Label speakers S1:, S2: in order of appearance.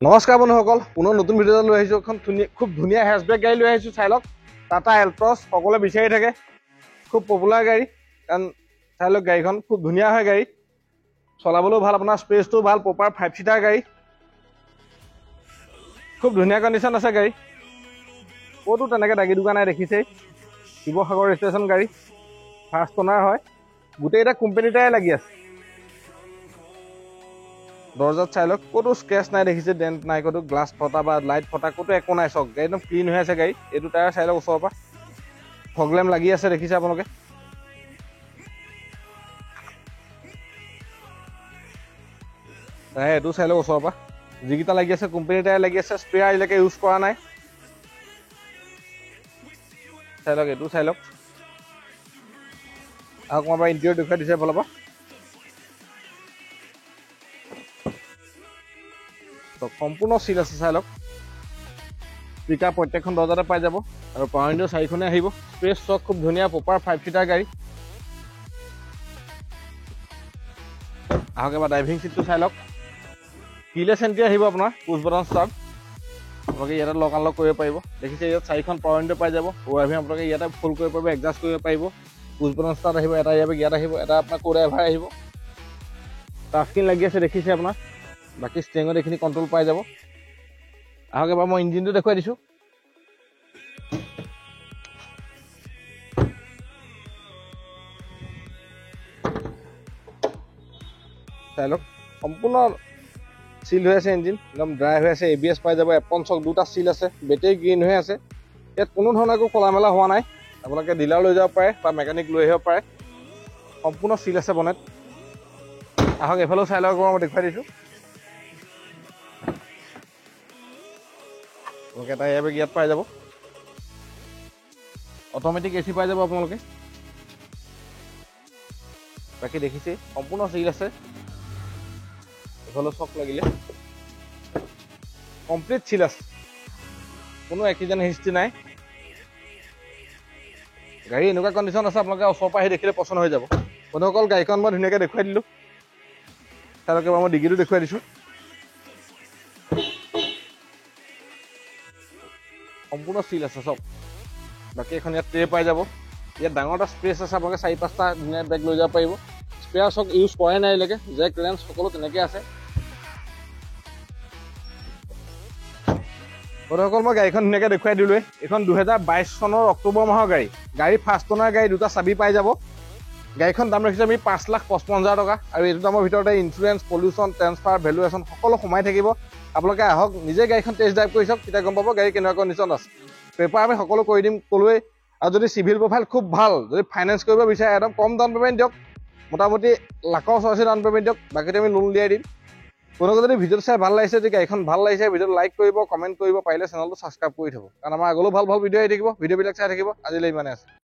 S1: নমস্কাৰ বন্ধুসকল, পুনৰ নতুন ভিডিঅ' লৈ আহিছোঁ। এখন খুব ধুনীয়া হেচবেক গাড়ী লৈ আহিছোঁ। চাই লওক, টাটা এল্ট্ৰছ সকলোৱে বিচাৰি থাকে, খুব পপুলাৰ গাড়ী। কাৰণ চাই লওক, গাড়ীখন খুব ধুনীয়া হয়। গাড়ী চলাবলৈও ভাল, আপোনাৰ স্পেচটোও ভাল, প্ৰপাৰ 5 সিটাৰ গাড়ী, খুব ধুনীয়া কণ্ডিশ্যন আছে গাড়ী। ক'তো তেনেকৈ দাগি দোকা নাই, দেখিছেই। শিৱসাগৰ ৰেজিষ্ট্ৰেশ্যন গাড়ী, ফাৰ্ষ্ট অনাৰ হয়। গোটেইকেইটা কোম্পানীটাই লাগি আছে। দৰ্জাত চাই লওক, ক'তো স্ক্ৰেচ নাই, দেখিছে, ডেণ্ট নাই, ক'তো গ্লাছ ফটা বা লাইট ফটা ক'তো একো নাই। চক গাড়ী একদম ক্লিন হৈ আছে। গাড়ী এইটো টায়াৰ চাই লওক ওচৰৰ পৰা, ফগলেম লাগি আছে, দেখিছে আপোনালোকে। এইটো চাই লওক ওচৰৰ পৰা, যিকেইটা লাগি আছে কোম্পানী টায়াৰ লাগি আছে। স্পেয়াৰ আজিলৈকে ইউজ কৰা নাই। চাই লওক, এইটো চাই লওক। আৰু অকণমান পৰা ইণ্টেৰিয়ৰ দেখুৱাই দিছে ফালৰ পৰা। সম্পূৰ্ণ চিল আছে, চাই লওক। স্পিকাৰ প্ৰত্যেকখন দৰ্জাতে পাই যাব, আৰু পাৱাৰ উইণ্ডো 4খনে আহিব। স্পেচ চক খুব ধুনীয়া, প্ৰপাৰ 5 সিটাৰ গাড়ী। আহক এবাৰ ড্ৰাইভিং চিটটো চাই লওক। কিলেছ এণ্ট্ৰি আহিব আপোনাৰ, পুছ বটন ষ্টাৰ্ট। আপোনালোকে ইয়াতে লক আনলক কৰিব পাৰিব। দেখিছে, ইয়াত 4খন পাৱাৰ উইণ্ডো পাই যাব। ড্ৰাইভিং আপোনালোকে ইয়াতে ফুল কৰিব পাৰিব, এডজাষ্ট কৰিব পাৰিব। পুছ বটন ষ্টাৰ্ট আহিব, এটা ইয়াত আহিব, এটা আপোনাৰ কো ড্ৰাইভাৰ আহিব। টাচস্ক্ৰীন লাগি আছে, দেখিছে আপোনাৰ। বাকী ষ্টেৰিঙত এইখিনি কণ্ট্ৰল পাই যাব। আহক এবাৰ মই ইঞ্জিনটো দেখুৱাই দিছোঁ। চাই লওক, সম্পূৰ্ণ চিল হৈ আছে ইঞ্জিন, একদম ড্ৰাই হৈ আছে। ABS পাই যাব, এপন চক দুটা চিল আছে, বেটেৰী গ্ৰীণ হৈ আছে। ইয়াত কোনো ধৰণৰ একো খোলা মেলা হোৱা নাই। আপোনালোকে ডিলাৰ লৈ যাব পাৰে বা মেকানিক লৈ আহিব পাৰে। সম্পূৰ্ণ চিল আছে বনেট। আহক এইফালেও চাই লওক, মই দেখুৱাই দিছোঁ। আপোনালোকে এটা এয়াৰবেগ ইয়াত পাই যাব। অট'মেটিক AC পাই যাব আপোনালোকে। বাকী দেখিছে, সম্পূৰ্ণ চিল আছে। এইফালেও চক লাগিলে কমপ্লিট চিল আছে, কোনো এক্সিডেণ্ট হিষ্ট্ৰী নাই। গাড়ী এনেকুৱা কণ্ডিশ্যন আছে, আপোনালোকে ওচৰৰ পৰা আহি দেখিলে পচন্দ হৈ যাব। বন্ধুসকল, গাড়ীখন মই ধুনীয়াকৈ দেখুৱাই দিলোঁ। তেওঁলোকে মই ডিগিটো দেখুৱাই দিছোঁ। সম্পূৰ্ণ চিল আছে চব। বাকী এখন ইয়াত ট্ৰে পাই যাব। ইয়াত ডাঙৰ এটা স্পেচ আছে, আপোনালোকে 4-5টা ধুনীয়া বেগ লৈ যাব পাৰিব। স্পেয়াৰ চক ইউজ কৰাই নাই এতিয়ালৈকে, জেক ৰেঞ্চ সকলো তেনেকৈ আছে। বন্ধুসকল, মই গাড়ীখন ধুনীয়াকৈ দেখুৱাই দিলোঁৱে। এইখন 2022 চনৰ অক্টোবৰ মাহৰ গাড়ী। গাড়ী ফাৰ্ষ্ট অনাৰ গাড়ী, দুটা চাবি পাই যাব। গাড়ীখন দাম ৰাখিছোঁ আমি 5,55,000 টকা। আৰু এইটো দামৰ ভিতৰতে ইঞ্চুৰেঞ্চ, পলিউশ্যন, ট্ৰেন্সফাৰ, ভেলুৱেশ্যন সকলো সোমাই থাকিব। আপোনালোকে আহক, নিজে গাড়ীখন টেষ্ট ড্ৰাইভ কৰি চাওক, তেতিয়া গম পাব গাড়ী কেনেকুৱা কণ্ডিশ্যন আছে। পেপাৰ আমি সকলো কৰি দিম ক'লোৱেই। আৰু যদি চিভিল প্ৰফাইল খুব ভাল, যদি ফাইনেন্স কৰিব বিচাৰে, একদম কম ডাউন পে'মেণ্ট দিয়ক, মোটামুটি লাখৰ ওচৰা-ওচৰি ডাউন পে'মেণ্ট দিয়ক, বাকীটো আমি লোন উলিয়াই দিম। কোনোবাই যদি ভিডিঅ'টো চাই ভাল লাগিছে, যদি গাড়ীখন ভাল লাগিছে, ভিডিঅ'টো লাইক কৰিব, কমেণ্ট কৰিব, পাৰিলে চেনেলটো ছাবস্ক্ৰাইব কৰি থ'ব। কাৰণ আমাৰ আগলৈও ভাল ভাল ভিডিঅ' আহি থাকিব। ভিডিঅ'বিলাক চাই থাকিব। আজিলৈ ইমানে আছে।